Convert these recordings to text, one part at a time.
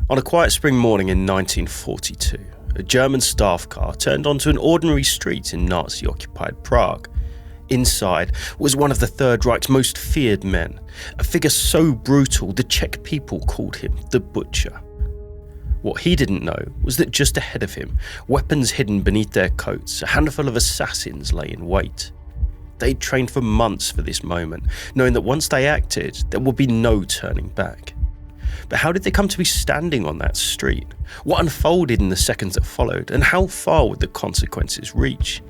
On a quiet spring morning in 1942, a German staff car turned onto an ordinary street in Nazi-occupied Prague. Inside was one of the Third Reich's most feared men, a figure so brutal the Czech people called him the Butcher. What he didn't know was that just ahead of him, weapons hidden beneath their coats, a handful of assassins lay in wait. They'd trained for months for this moment, knowing that once they acted, there would be no turning back. But how did they come to be standing on that street? What unfolded in the seconds that followed, and how far would the consequences reach?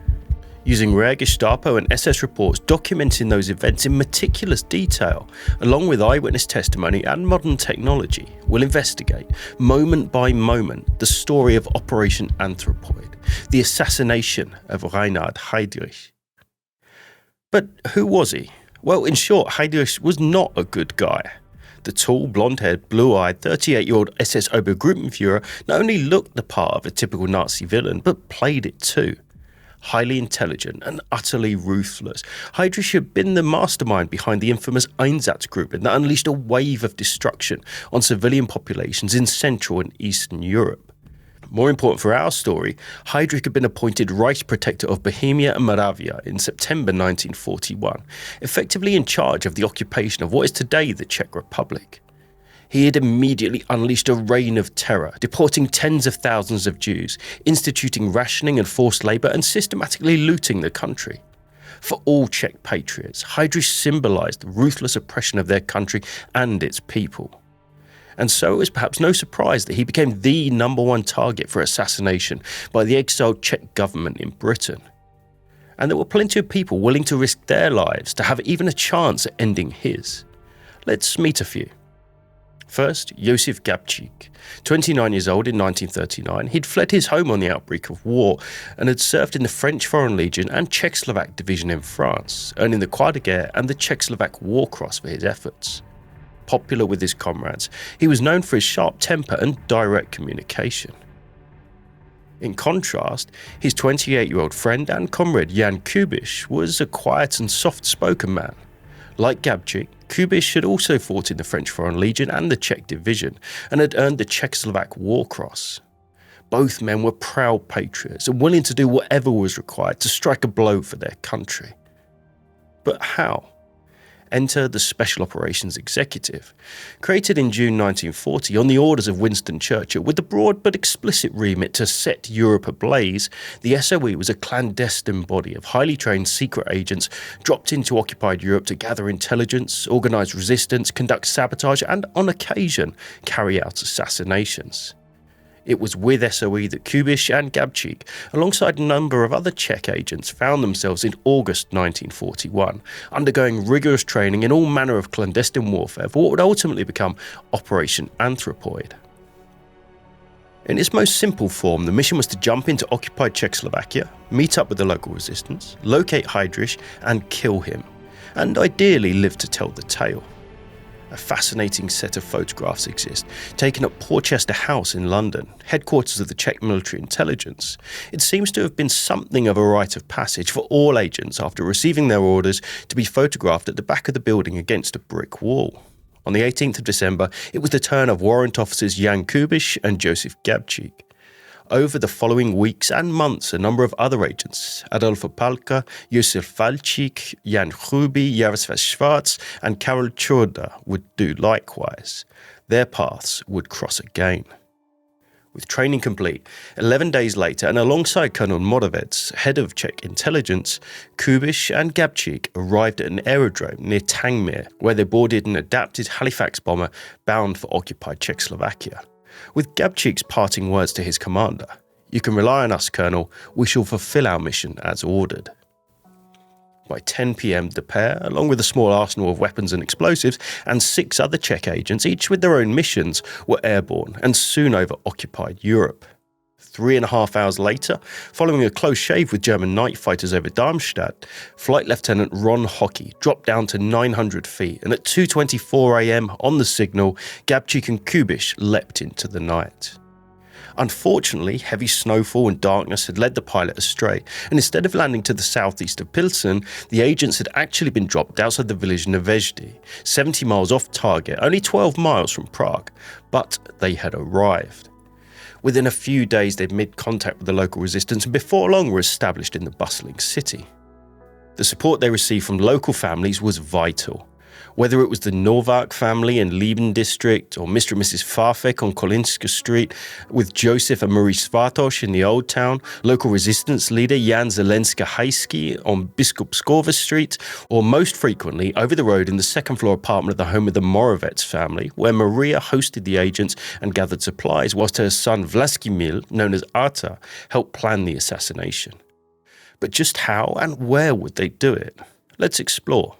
Using rare Gestapo and SS reports documenting those events in meticulous detail, along with eyewitness testimony and modern technology, we'll investigate, moment by moment, the story of Operation Anthropoid, the assassination of Reinhard Heydrich. But who was he? Well, in short, Heydrich was not a good guy. The tall, blonde-haired, blue-eyed, 38-year-old SS Obergruppenführer not only looked the part of a typical Nazi villain, but played it too. Highly intelligent and utterly ruthless, Heydrich had been the mastermind behind the infamous Einsatzgruppen that unleashed a wave of destruction on civilian populations in Central and Eastern Europe. More important for our story, Heydrich had been appointed Reichsprotector of Bohemia and Moravia in September 1941, effectively in charge of the occupation of what is today the Czech Republic. He had immediately unleashed a reign of terror, deporting tens of thousands of Jews, instituting rationing and forced labour, and systematically looting the country. For all Czech patriots, Heydrich symbolised the ruthless oppression of their country and its people. And so it was perhaps no surprise that he became the number one target for assassination by the exiled Czech government in Britain. And there were plenty of people willing to risk their lives to have even a chance at ending his. Let's meet a few. First, Josef Gabčík. 29 years old in 1939, he'd fled his home on the outbreak of war and had served in the French Foreign Legion and Czechoslovak Division in France, earning the Croix de Guerre and the Czechoslovak War Cross for his efforts. Popular with his comrades, he was known for his sharp temper and direct communication. In contrast, his 28-year-old friend and comrade Jan Kubiš was a quiet and soft-spoken man. Like Gabčík, Kubiš had also fought in the French Foreign Legion and the Czech Division and had earned the Czechoslovak War Cross. Both men were proud patriots and willing to do whatever was required to strike a blow for their country. But how? Enter the Special Operations Executive. Created in June 1940 on the orders of Winston Churchill with the broad but explicit remit to set Europe ablaze, the SOE was a clandestine body of highly trained secret agents dropped into occupied Europe to gather intelligence, organise resistance, conduct sabotage and, on occasion, carry out assassinations. It was with SOE that Kubiš and Gabčík, alongside a number of other Czech agents, found themselves in August 1941, undergoing rigorous training in all manner of clandestine warfare for what would ultimately become Operation Anthropoid. In its most simple form, the mission was to jump into occupied Czechoslovakia, meet up with the local resistance, locate Heydrich and kill him, and ideally live to tell the tale. A fascinating set of photographs exist, taken at Porchester House in London, headquarters of the Czech military intelligence. It seems to have been something of a rite of passage for all agents after receiving their orders to be photographed at the back of the building against a brick wall. On the 18th of December, it was the turn of warrant officers Jan Kubiš and Josef Gabčík. Over the following weeks and months, a number of other agents, Adolfo Palka, Josef Walčík, Jan Hruby, Jaroslav Schwarz, and Karol Čurda would do likewise. Their paths would cross again. With training complete, 11 days later, and alongside Colonel Moravec, head of Czech intelligence, Kubiš and Gabčík arrived at an aerodrome near Tangmere, where they boarded an adapted Halifax bomber bound for occupied Czechoslovakia. With Gabčík's parting words to his commander, "You can rely on us, Colonel. We shall fulfill our mission as ordered." By 10 p.m, the pair, along with a small arsenal of weapons and explosives, and 6 other Czech agents, each with their own missions, were airborne and soon over occupied Europe. 3.5 hours later, following a close shave with German night fighters over Darmstadt, Flight Lieutenant Ron Hockey dropped down to 900 feet, and at 2:24 a.m. on the signal, Gabčík and Kubiš leapt into the night. Unfortunately, heavy snowfall and darkness had led the pilot astray, and instead of landing to the southeast of Pilsen, the agents had actually been dropped outside the village Nevezdy, 70 miles off target, only 12 miles from Prague, but they had arrived. Within a few days, they'd made contact with the local resistance and before long were established in the bustling city. The support they received from local families was vital. Whether it was the Novak family in Lieben district or Mr. and Mrs. Farfek on Kolinska Street, with Joseph and Marie Svatosh in the Old Town, local resistance leader Jan Zelenska-Hajski on Biskupskova Street, or most frequently over the road in the second-floor apartment of the home of the Moravets family, where Maria hosted the agents and gathered supplies, whilst her son Vlastimil, known as Arta, helped plan the assassination. But just how and where would they do it? Let's explore.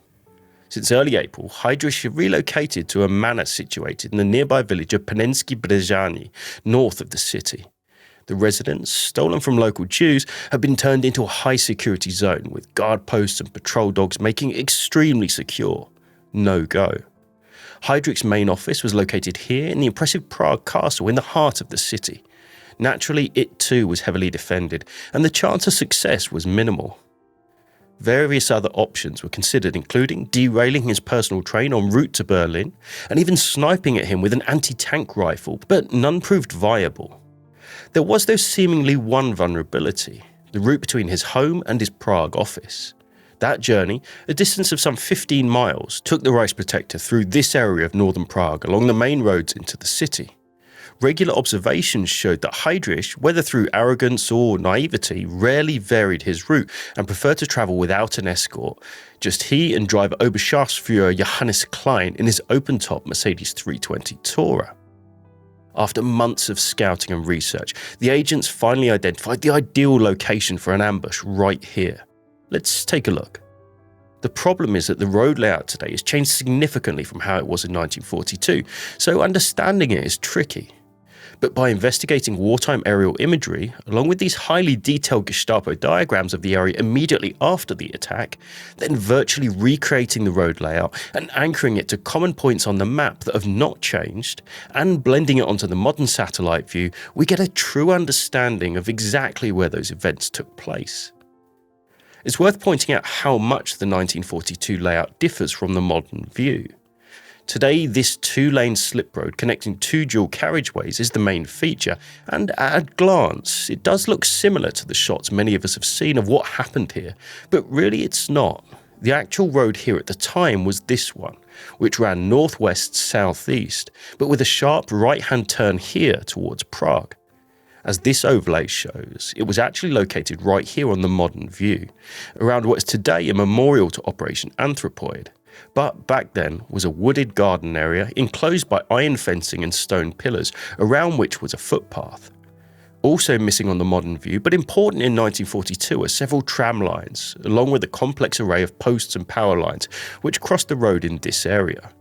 Since early April, Heydrich had relocated to a manor situated in the nearby village of Panensky Brezhany, north of the city. The residence, stolen from local Jews, had been turned into a high-security zone with guard posts and patrol dogs making it extremely secure. No go. Heydrich's main office was located here in the impressive Prague castle in the heart of the city. Naturally, it too was heavily defended, and the chance of success was minimal. Various other options were considered, including derailing his personal train en route to Berlin and even sniping at him with an anti-tank rifle, but none proved viable. There was, though, seemingly one vulnerability: the route between his home and his Prague office. That journey, a distance of some 15 miles, took the Reichsprotector through this area of northern Prague along the main roads into the city. Regular observations showed that Heydrich, whether through arrogance or naivety, rarely varied his route and preferred to travel without an escort, just he and driver Oberscharführer Johannes Klein in his open-top Mercedes 320 Tourer. After months of scouting and research, the agents finally identified the ideal location for an ambush right here. Let's take a look. The problem is that the road layout today has changed significantly from how it was in 1942, so understanding it is tricky. But by investigating wartime aerial imagery, along with these highly detailed Gestapo diagrams of the area immediately after the attack, then virtually recreating the road layout and anchoring it to common points on the map that have not changed, and blending it onto the modern satellite view, we get a true understanding of exactly where those events took place. It's worth pointing out how much the 1942 layout differs from the modern view. Today, this two-lane slip road connecting two dual carriageways is the main feature, and at a glance, it does look similar to the shots many of us have seen of what happened here, but really it's not. The actual road here at the time was this one, which ran northwest-southeast, but with a sharp right-hand turn here towards Prague. As this overlay shows, it was actually located right here on the modern view, around what is today a memorial to Operation Anthropoid, but back then was a wooded garden area enclosed by iron fencing and stone pillars, around which was a footpath. Also missing on the modern view, but important in 1942, are several tram lines, along with a complex array of posts and power lines, which crossed the road in this area.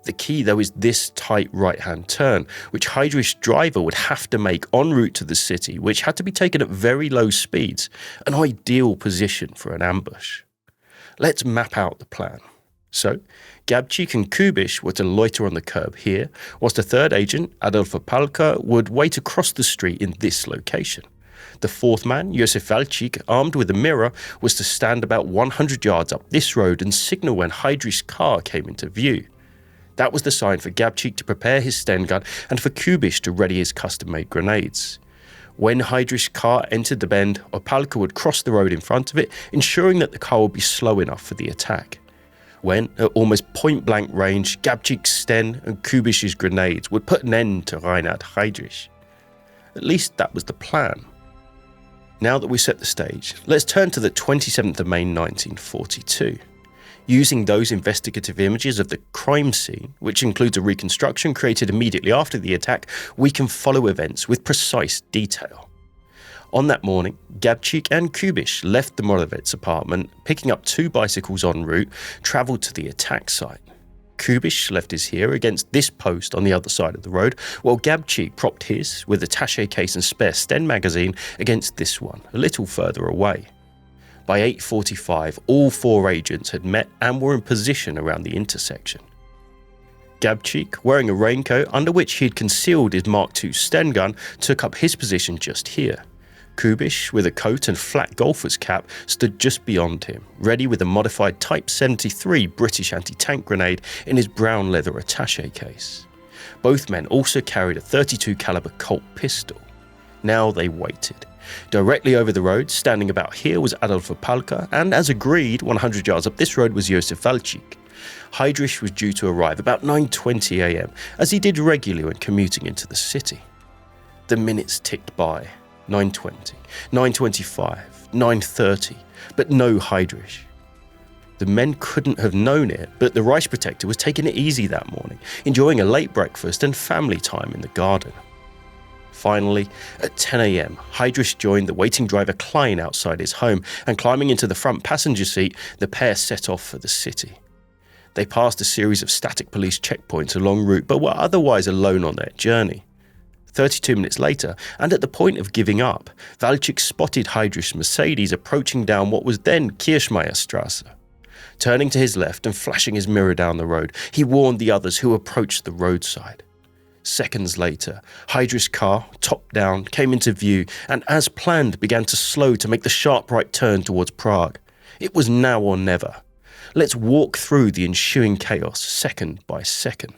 The key, though, is this tight right-hand turn, which Heydrich's driver would have to make en route to the city, which had to be taken at very low speeds, an ideal position for an ambush. Let's map out the plan. So, Gabčík and Kubiš were to loiter on the curb here, whilst a third agent, Adolf Opálka, would wait across the street in this location. The fourth man, Josef Valčík, armed with a mirror, was to stand about 100 yards up this road and signal when Heydrich's car came into view. That was the sign for Gabčík to prepare his Sten gun and for Kubiš to ready his custom-made grenades. When Heydrich's car entered the bend, Opálka would cross the road in front of it, ensuring that the car would be slow enough for the attack. When, at almost point-blank range, Gabčík's Sten and Kubiš's grenades would put an end to Reinhard Heydrich. At least that was the plan. Now that we've set the stage, let's turn to the 27th of May 1942. Using those investigative images of the crime scene, which includes a reconstruction created immediately after the attack, we can follow events with precise detail. On that morning, Gabčík and Kubiš left the Moravets apartment, picking up two bicycles en route, travelled to the attack site. Kubiš left his here against this post on the other side of the road, while Gabčík propped his, with attaché case and spare Sten magazine, against this one, a little further away. By 8:45, all four agents had met and were in position around the intersection. Gabčík, wearing a raincoat under which he had concealed his Mark II Sten gun, took up his position just here. Kubiš, with a coat and flat golfer's cap, stood just beyond him, ready with a modified Type 73 British anti-tank grenade in his brown leather attaché case. Both men also carried a .32 caliber Colt pistol. Now they waited. Directly over the road, standing about here, was Adolf Opálka, and as agreed, 100 yards up this road was Josef Valčík. Heydrich was due to arrive about 9:20 a.m, as he did regularly when commuting into the city. The minutes ticked by. 9:20, 9:25, 9:30, but no Heydrich. The men couldn't have known it, but the Reichsprotector was taking it easy that morning, enjoying a late breakfast and family time in the garden. Finally, at 10 a.m, Heydrich joined the waiting driver Klein outside his home, and climbing into the front passenger seat, the pair set off for the city. They passed a series of static police checkpoints along route, but were otherwise alone on their journey. 32 minutes later, and at the point of giving up, Valčík spotted Heydrich's Mercedes approaching down what was then Kirchmeierstrasse. Turning to his left and flashing his mirror down the road, he warned the others who approached the roadside. Seconds later, Heydrich's car, top down, came into view and, as planned, began to slow to make the sharp right turn towards Prague. It was now or never. Let's walk through the ensuing chaos second by second.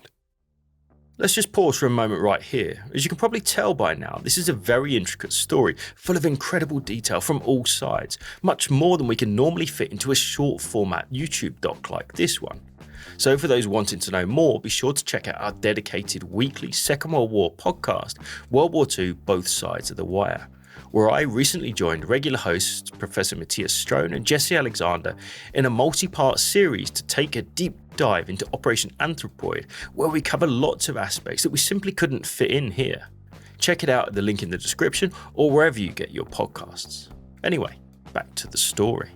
Let's just pause for a moment right here. As you can probably tell by now, this is a very intricate story, full of incredible detail from all sides, much more than we can normally fit into a short format YouTube doc like this one. So for those wanting to know more, be sure to check out our dedicated weekly Second World War podcast, World War II Both Sides of the Wire, where I recently joined regular hosts Professor Matthias Strone and Jesse Alexander in a multi-part series to take a deep dive into Operation Anthropoid, where we cover lots of aspects that we simply couldn't fit in here. Check it out at the link in the description or wherever you get your podcasts. Anyway, back to the story.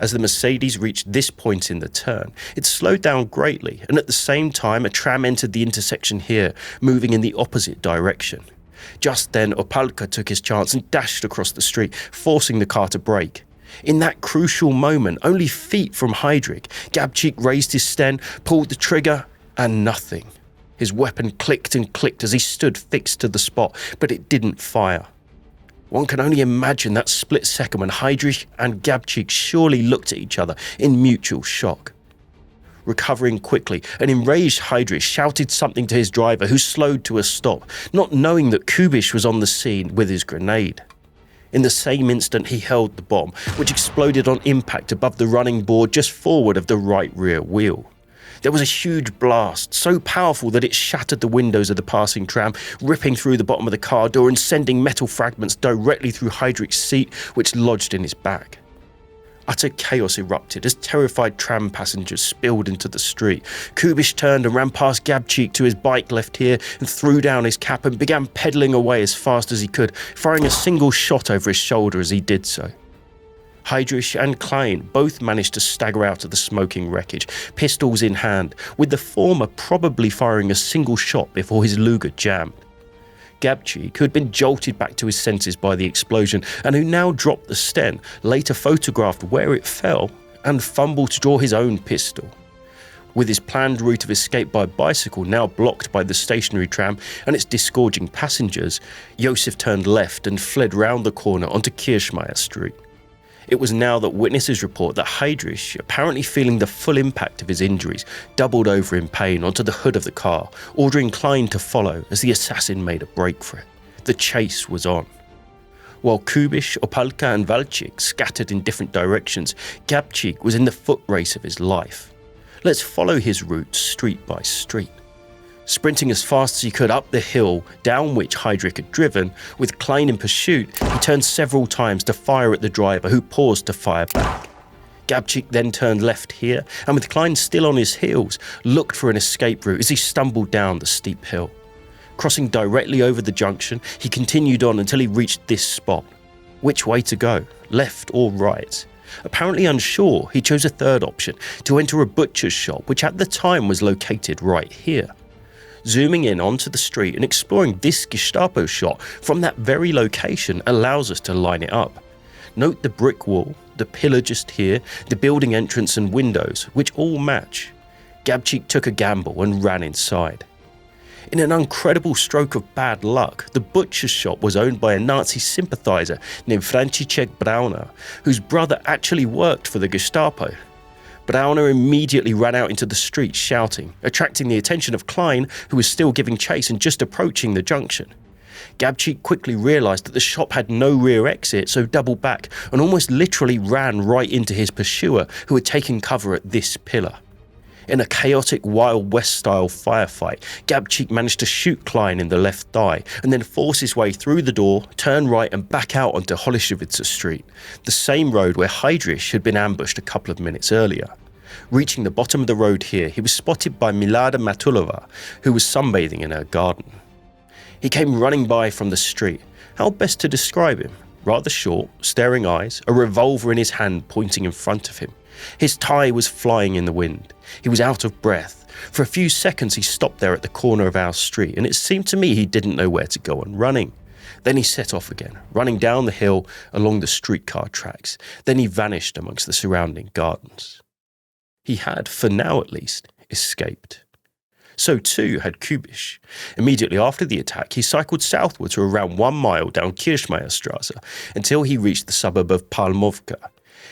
As the Mercedes reached this point in the turn, it slowed down greatly, and at the same time a tram entered the intersection here, moving in the opposite direction. Just then Opálka took his chance and dashed across the street, forcing the car to brake. In that crucial moment, only feet from Heydrich, Gabčík raised his Sten, pulled the trigger, and nothing. His weapon clicked and clicked as he stood fixed to the spot, but it didn't fire. One can only imagine that split second when Heydrich and Gabčík surely looked at each other in mutual shock. Recovering quickly, an enraged Heydrich shouted something to his driver, who slowed to a stop, not knowing that Kubiš was on the scene with his grenade. In the same instant, he held the bomb, which exploded on impact above the running board just forward of the right rear wheel. There was a huge blast, so powerful that it shattered the windows of the passing tram, ripping through the bottom of the car door and sending metal fragments directly through Heydrich's seat, which lodged in his back. Utter chaos erupted as terrified tram passengers spilled into the street. Kubiš turned and ran past Gabčík to his bike left here and threw down his cap and began pedalling away as fast as he could, firing a single shot over his shoulder as he did so. Heydrich and Klein both managed to stagger out of the smoking wreckage, pistols in hand, with the former probably firing a single shot before his Luger jammed. Gabčík, who had been jolted back to his senses by the explosion and who now dropped the Sten, later photographed where it fell and fumbled to draw his own pistol. With his planned route of escape by bicycle now blocked by the stationary tram and its disgorging passengers, Josef turned left and fled round the corner onto Kirchmeier Street. It was now that witnesses report that Heydrich, apparently feeling the full impact of his injuries, doubled over in pain onto the hood of the car, ordering Klein to follow as the assassin made a break for it. The chase was on. While Kubiš, Opálka and Valčík scattered in different directions, Gabčík was in the foot race of his life. Let's follow his route street by street. Sprinting as fast as he could up the hill down which Heydrich had driven, with Klein in pursuit, he turned several times to fire at the driver, who paused to fire back. Gabčík then turned left here, and with Klein still on his heels, looked for an escape route as he stumbled down the steep hill. Crossing directly over the junction, he continued on until he reached this spot. Which way to go, left or right? Apparently unsure, he chose a third option, to enter a butcher's shop, which at the time was located right here. Zooming in onto the street and exploring this Gestapo shot from that very location allows us to line it up. Note the brick wall, the pillar just here, the building entrance and windows, which all match. Gabčík took a gamble and ran inside. In an incredible stroke of bad luck, the butcher's shop was owned by a Nazi sympathiser named František Brauner, whose brother actually worked for the Gestapo. Brauner immediately ran out into the street shouting, attracting the attention of Klein, who was still giving chase and just approaching the junction. Gabčík quickly realised that the shop had no rear exit, so doubled back and almost literally ran right into his pursuer, who had taken cover at this pillar. In a chaotic Wild West-style firefight, Gabčík managed to shoot Klein in the left thigh and then force his way through the door, turn right and back out onto Holešovice Street, the same road where Heydrich had been ambushed a couple of minutes earlier. Reaching the bottom of the road here, he was spotted by Milada Matulova, who was sunbathing in her garden. He came running by from the street. How best to describe him? Rather short, staring eyes, a revolver in his hand pointing in front of him. His tie was flying in the wind. He was out of breath. For a few seconds he stopped there at the corner of our street, and it seemed to me he didn't know where to go on running. Then he set off again, running down the hill along the streetcar tracks. Then he vanished amongst the surrounding gardens. He had, for now at least, escaped. So too had Kubiš. Immediately after the attack, he cycled southwards for around 1 mile down Kirchmeierstrasse until he reached the suburb of Palmovka.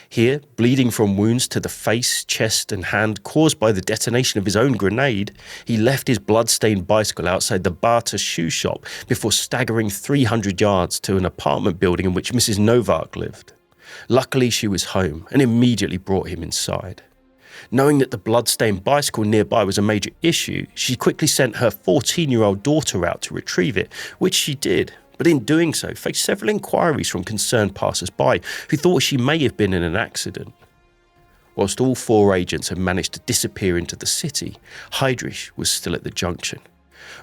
Here, bleeding from wounds to the face, chest and hand caused by the detonation of his own grenade, he left his blood-stained bicycle outside the Bata shoe shop before staggering 300 yards to an apartment building in which Mrs. Novak lived. Luckily, she was home and immediately brought him inside. Knowing that the blood-stained bicycle nearby was a major issue, she quickly sent her 14-year-old daughter out to retrieve it, which she did, but in doing so faced several inquiries from concerned passers-by who thought she may have been in an accident. Whilst all 4 agents had managed to disappear into the city, Heydrich was still at the junction.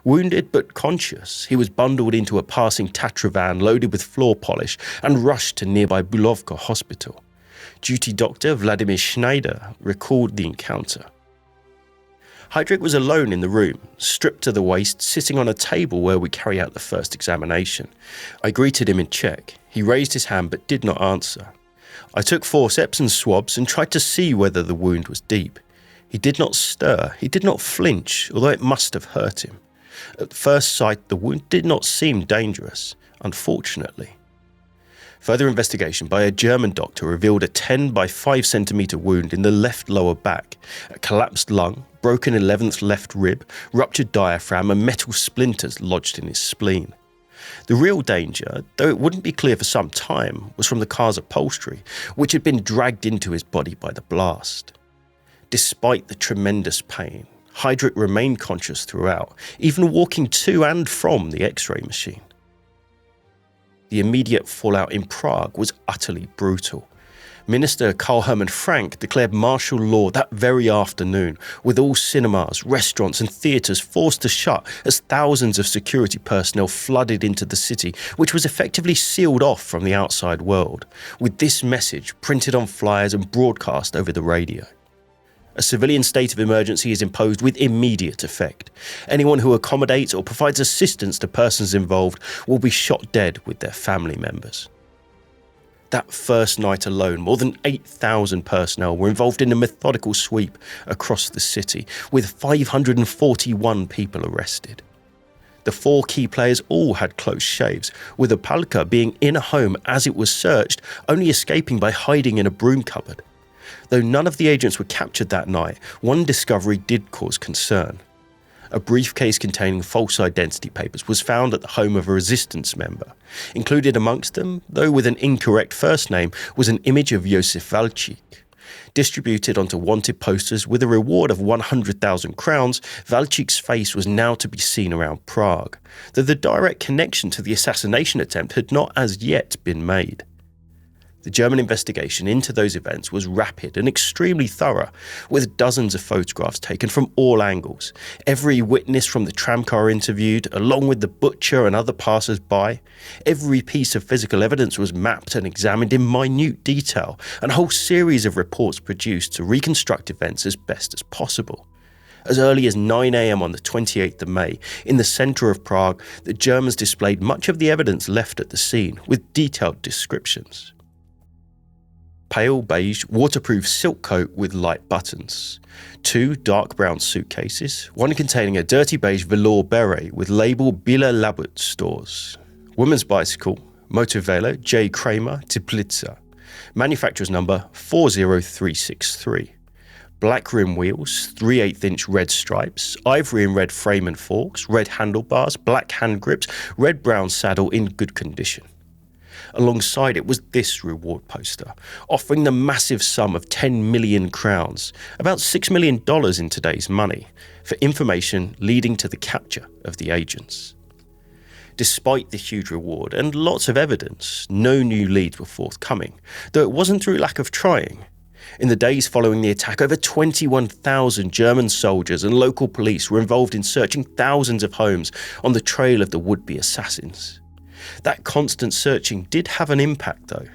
Wounded but conscious, he was bundled into a passing Tatra van loaded with floor polish and rushed to nearby Bulovka Hospital. Duty doctor Vladimir Schneider recalled the encounter. Heydrich was alone in the room, stripped to the waist, sitting on a table where we carry out the first examination. I greeted him in Czech. He raised his hand but did not answer. I took forceps and swabs and tried to see whether the wound was deep. He did not stir, he did not flinch, although it must have hurt him. At first sight, the wound did not seem dangerous, unfortunately. Further investigation by a German doctor revealed a 10 by 5 centimetre wound in the left lower back, a collapsed lung, broken 11th left rib, ruptured diaphragm and metal splinters lodged in his spleen. The real danger, though it wouldn't be clear for some time, was from the car's upholstery, which had been dragged into his body by the blast. Despite the tremendous pain, Heydrich remained conscious throughout, even walking to and from the X-ray machine. The immediate fallout in Prague was utterly brutal. Minister Karl-Hermann Frank declared martial law that very afternoon, with all cinemas, restaurants and theatres forced to shut as thousands of security personnel flooded into the city, which was effectively sealed off from the outside world, with this message printed on flyers and broadcast over the radio. A civilian state of emergency is imposed with immediate effect. Anyone who accommodates or provides assistance to persons involved will be shot dead with their family members. That first night alone, more than 8,000 personnel were involved in a methodical sweep across the city, with 541 people arrested. The 4 key players all had close shaves, with Opalka being in a home as it was searched, only escaping by hiding in a broom cupboard. Though none of the agents were captured that night, one discovery did cause concern. A briefcase containing false identity papers was found at the home of a resistance member. Included amongst them, though with an incorrect first name, was an image of Josef Valčík. Distributed onto wanted posters with a reward of 100,000 crowns, Valčík's face was now to be seen around Prague, though the direct connection to the assassination attempt had not as yet been made. The German investigation into those events was rapid and extremely thorough, with dozens of photographs taken from all angles, every witness from the tramcar interviewed, along with the butcher and other passers-by. Every piece of physical evidence was mapped and examined in minute detail, and a whole series of reports produced to reconstruct events as best as possible. As early as 9 a.m. on the 28th of May, in the centre of Prague, the Germans displayed much of the evidence left at the scene, with detailed descriptions. pale beige waterproof silk coat with light buttons, 2 dark brown suitcases, one containing a dirty beige velour beret with label Bila Labut stores, woman's bicycle, Motovelo J. Kramer Teplitsa, manufacturer's number 40363, black rim wheels, 3/8-inch red stripes, ivory and red frame and forks, red handlebars, black hand grips, red-brown saddle in good condition. Alongside it was this reward poster, offering the massive sum of 10 million crowns, about $6 million in today's money, for information leading to the capture of the agents. Despite the huge reward and lots of evidence, no new leads were forthcoming, though it wasn't through lack of trying. In the days following the attack, over 21,000 German soldiers and local police were involved in searching thousands of homes on the trail of the would-be assassins. That constant searching did have an impact though.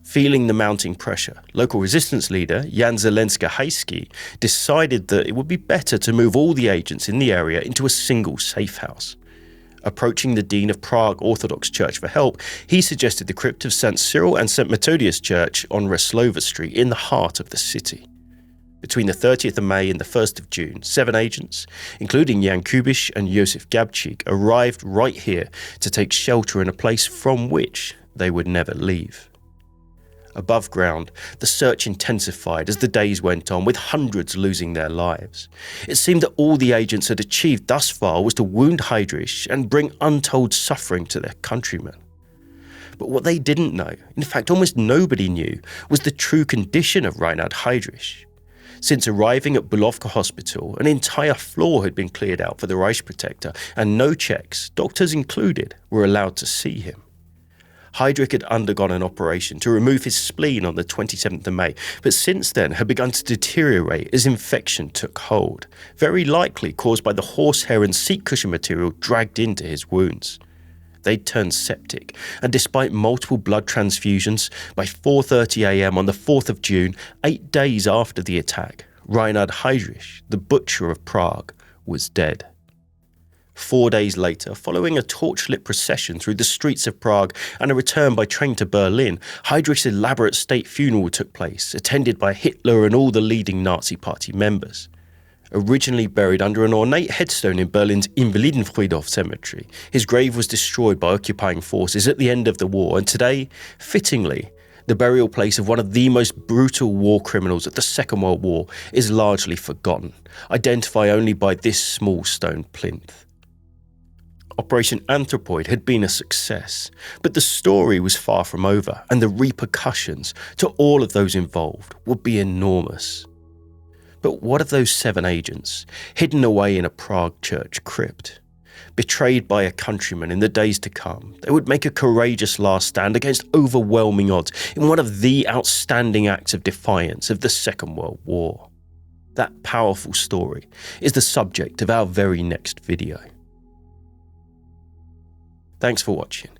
Feeling the mounting pressure, local resistance leader Jan Zelenska-Hajski decided that it would be better to move all the agents in the area into a single safe house. Approaching the Dean of Prague Orthodox Church for help, he suggested the crypt of St. Cyril and St. Methodius Church on Reslova Street in the heart of the city. Between the 30th of May and the 1st of June, 7 agents, including Jan Kubish and Josef Gabčík, arrived right here to take shelter in a place from which they would never leave. Above ground, the search intensified as the days went on, with hundreds losing their lives. It seemed that all the agents had achieved thus far was to wound Heydrich and bring untold suffering to their countrymen. But what they didn't know, in fact almost nobody knew, was the true condition of Reinhard Heydrich. Since arriving at Bulovka Hospital, an entire floor had been cleared out for the Reich Protector, and no Czechs, doctors included, were allowed to see him. Heydrich had undergone an operation to remove his spleen on the 27th of May, but since then had begun to deteriorate as infection took hold, very likely caused by the horsehair and seat cushion material dragged into his wounds. They'd turned septic, and despite multiple blood transfusions, by 4:30 a.m. on the 4th of June, 8 days after the attack, Reinhard Heydrich, the butcher of Prague, was dead. 4 days later, following a torchlit procession through the streets of Prague and a return by train to Berlin, Heydrich's elaborate state funeral took place, attended by Hitler and all the leading Nazi Party members. Originally buried under an ornate headstone in Berlin's Invalidenfriedhof cemetery, his grave was destroyed by occupying forces at the end of the war, and today, fittingly, the burial place of one of the most brutal war criminals of the Second World War is largely forgotten, identified only by this small stone plinth. Operation Anthropoid had been a success, but the story was far from over, and the repercussions to all of those involved would be enormous. But what of those 7 agents, hidden away in a Prague church crypt? Betrayed by a countryman in the days to come, they would make a courageous last stand against overwhelming odds in one of the outstanding acts of defiance of the Second World War. That powerful story is the subject of our very next video. Thanks for watching.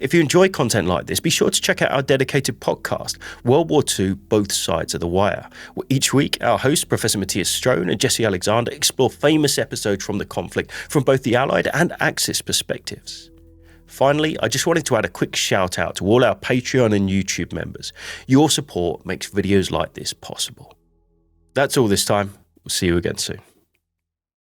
If you enjoy content like this, be sure to check out our dedicated podcast, World War II, Both Sides of the Wire, where each week our hosts, Professor Matthias Strone and Jesse Alexander, explore famous episodes from the conflict from both the Allied and Axis perspectives. Finally, I just wanted to add a quick shout out to all our Patreon and YouTube members. Your support makes videos like this possible. That's all this time. We'll see you again soon.